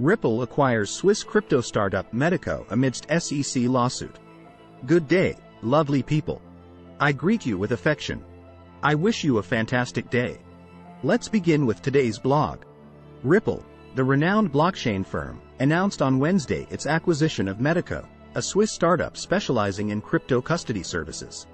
Ripple acquires Swiss crypto startup Metaco amidst SEC lawsuit. Good day, lovely people. I greet you with affection. I wish you a fantastic day. Let's begin with today's blog. Ripple, the renowned blockchain firm, announced on Wednesday its acquisition of Metaco, a Swiss startup specializing in crypto custody services.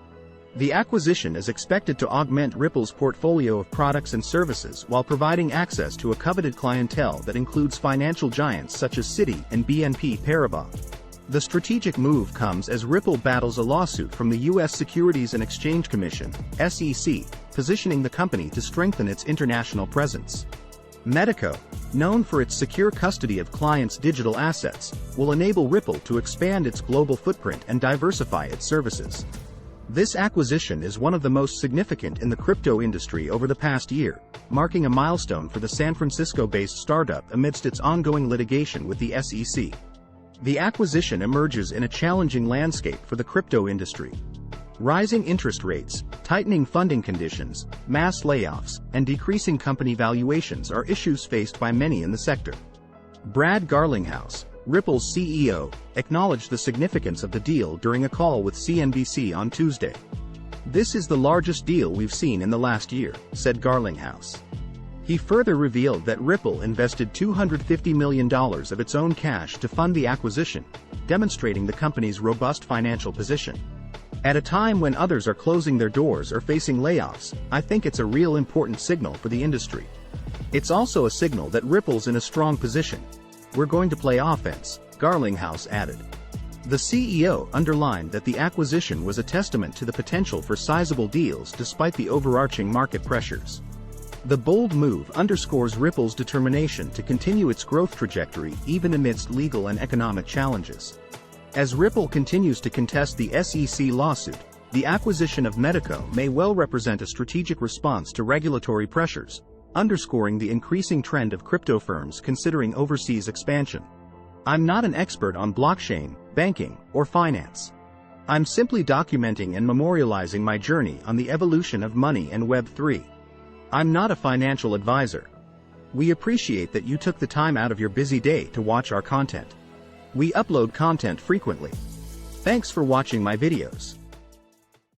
The acquisition is expected to augment Ripple's portfolio of products and services while providing access to a coveted clientele that includes financial giants such as Citi and BNP Paribas. The strategic move comes as Ripple battles a lawsuit from the U.S. Securities and Exchange Commission, SEC, positioning the company to strengthen its international presence. Metaco, known for its secure custody of clients' digital assets, will enable Ripple to expand its global footprint and diversify its services. This acquisition is one of the most significant in the crypto industry over the past year, marking a milestone for the San Francisco-based startup amidst its ongoing litigation with the SEC. The acquisition emerges in a challenging landscape for the crypto industry. Rising interest rates, tightening funding conditions, mass layoffs, and decreasing company valuations are issues faced by many in the sector. Brad Garlinghouse, Ripple's CEO, acknowledged the significance of the deal during a call with CNBC on Tuesday. "This is the largest deal we've seen in the last year," said Garlinghouse. He further revealed that Ripple invested $250 million of its own cash to fund the acquisition, demonstrating the company's robust financial position. "At a time when others are closing their doors or facing layoffs, I think it's a real important signal for the industry. It's also a signal that Ripple's in a strong position. We're going to play offense," Garlinghouse added. The CEO underlined that the acquisition was a testament to the potential for sizable deals despite the overarching market pressures. The bold move underscores Ripple's determination to continue its growth trajectory even amidst legal and economic challenges. As Ripple continues to contest the SEC lawsuit, the acquisition of Metaco may well represent a strategic response to regulatory pressures, underscoring the increasing trend of crypto firms considering overseas expansion. "I'm not an expert on blockchain, banking, or finance. I'm simply documenting and memorializing my journey on the evolution of money and Web3. I'm not a financial advisor. We appreciate that you took the time out of your busy day to watch our content. We upload content frequently. Thanks for watching my videos.